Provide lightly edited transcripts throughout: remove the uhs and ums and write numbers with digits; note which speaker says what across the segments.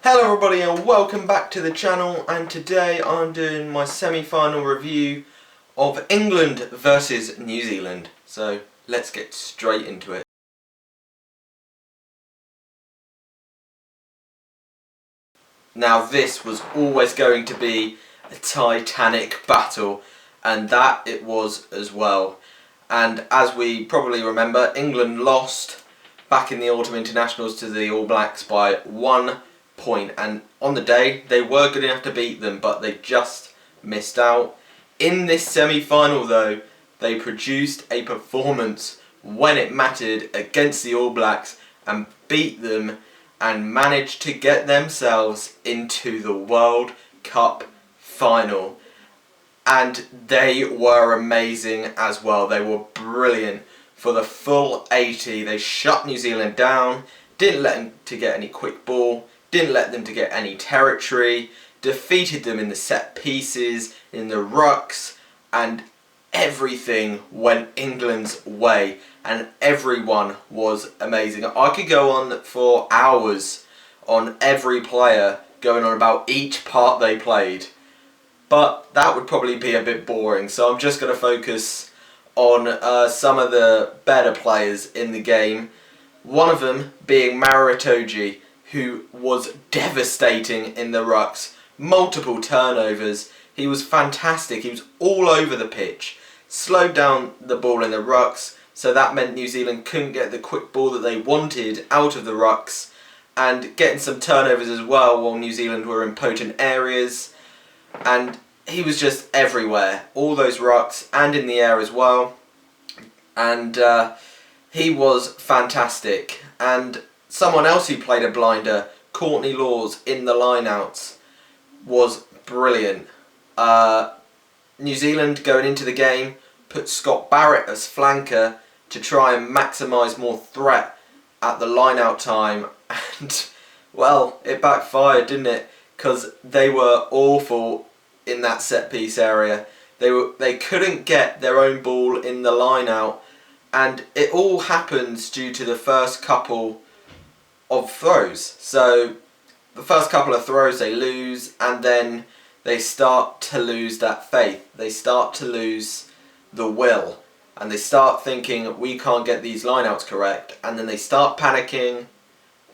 Speaker 1: Hello everybody and welcome back to the channel, and today I'm doing my semi-final review of England versus New Zealand. So let's get straight into it. Now this was always going to be a titanic battle, and that it was as well. And as we probably remember, England lost back in the Autumn Internationals to the All Blacks by 1 point, and on the day they were good enough to beat them, but they just missed out. In this semi-final though, they produced a performance when it mattered against the All Blacks and beat them and managed to get themselves into the World Cup final. And they were amazing as well. They were brilliant for the full 80. They shut New Zealand down, didn't let them to get any quick ball, didn't let them to get any territory, defeated them in the set pieces, in the rucks, and everything went England's way, and everyone was amazing. I could go on for hours on every player, going on about each part they played, but that would probably be a bit boring, so I'm just going to focus on some of the better players in the game. One of them being Maro Itoje, who was devastating in the rucks. Multiple turnovers. He was fantastic. He was all over the pitch. Slowed down the ball in the rucks, so that meant New Zealand couldn't get the quick ball that they wanted out of the rucks, and getting some turnovers as well while New Zealand were in potent areas. And he was just everywhere. All those rucks and in the air as well. And he was fantastic. And someone else who played a blinder, Courtney Lawes, in the lineouts, was brilliant. New Zealand going into the game put Scott Barrett as flanker to try and maximise more threat at the lineout time, and well, it backfired, didn't it? Because they were awful in that set piece area. They couldn't get their own ball in the lineout, and it all happens due to the first couple of throws. So the first couple of throws they lose, and then they start to lose that faith. They start to lose the will, and they start thinking, we can't get these lineouts correct, and then they start panicking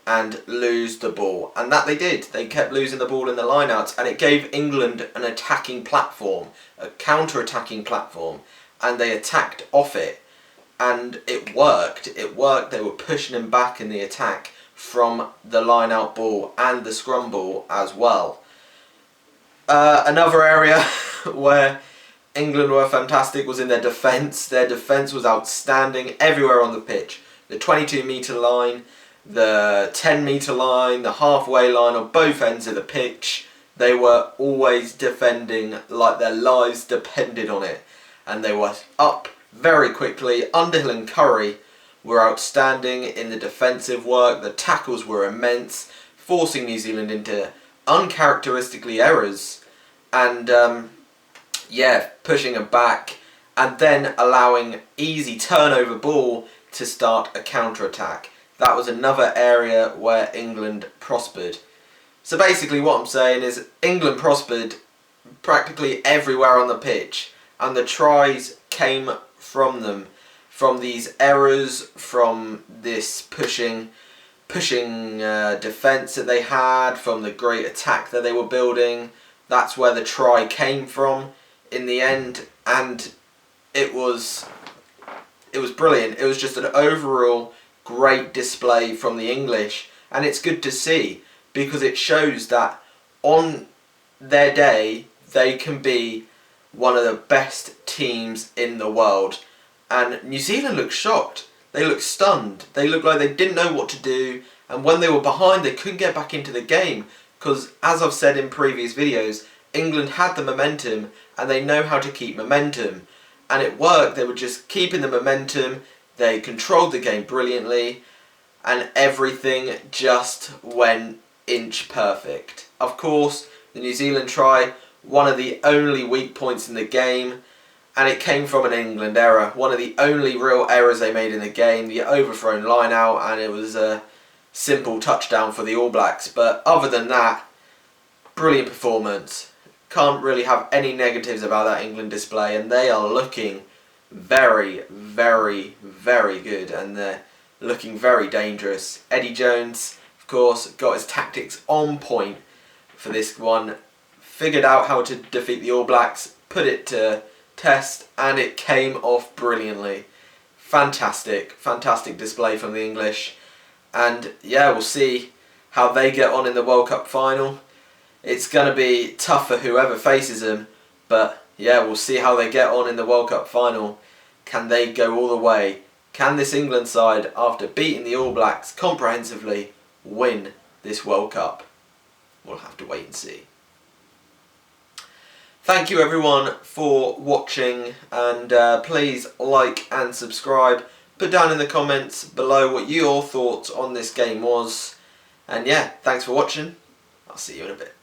Speaker 1: and lose the ball. And that they did. They kept losing the ball in the lineouts, and it gave England an attacking platform, a counter-attacking platform, and they attacked off it, and it worked. It worked. They were pushing them back in the attack from the line-out ball and the scrum ball as well. Another area where England were fantastic was in their defence. Their defence was outstanding everywhere on the pitch. The 22-metre line, the 10-metre line, the halfway line on both ends of the pitch. They were always defending like their lives depended on it. And they were up very quickly. Underhill and Curry were outstanding in the defensive work. The tackles were immense, forcing New Zealand into uncharacteristically errors, and pushing them back, and then allowing easy turnover ball to start a counter-attack. That was another area where England prospered. So basically what I'm saying is England prospered practically everywhere on the pitch, and the tries came from them. From these errors, from this pushing defence that they had, from the great attack that they were building. That's where the try came from in the end, and it was brilliant. It was just an overall great display from the English, and it's good to see because it shows that on their day they can be one of the best teams in the world. And New Zealand looked shocked. They looked stunned. They looked like they didn't know what to do. And when they were behind, they couldn't get back into the game. Because, as I've said in previous videos, England had the momentum and they know how to keep momentum. And it worked. They were just keeping the momentum. They controlled the game brilliantly. And everything just went inch perfect. Of course, the New Zealand try, one of the only weak points in the game. And it came from an England error. One of the only real errors they made in the game, the overthrown line out, and it was simple touchdown for the All Blacks. But other than that, brilliant performance. Can't really have any negatives about that England display, and they are looking very, very, very good, and they're looking very dangerous. Eddie Jones, of course, got his tactics on point for this one, figured out how to defeat the All Blacks, put it to test, and it came off brilliantly. Fantastic, fantastic display from the English, and yeah, we'll see how they get on in the World Cup final. It's going to be tough for whoever faces them, but yeah, we'll see how they get on in the World Cup final. Can they go all the way? Can this England side, after beating the All Blacks comprehensively, win this World Cup? We'll have to wait and see. Thank you everyone for watching, and please like and subscribe. Put down in the comments below what your thoughts on this game was. And yeah, thanks for watching. I'll see you in a bit.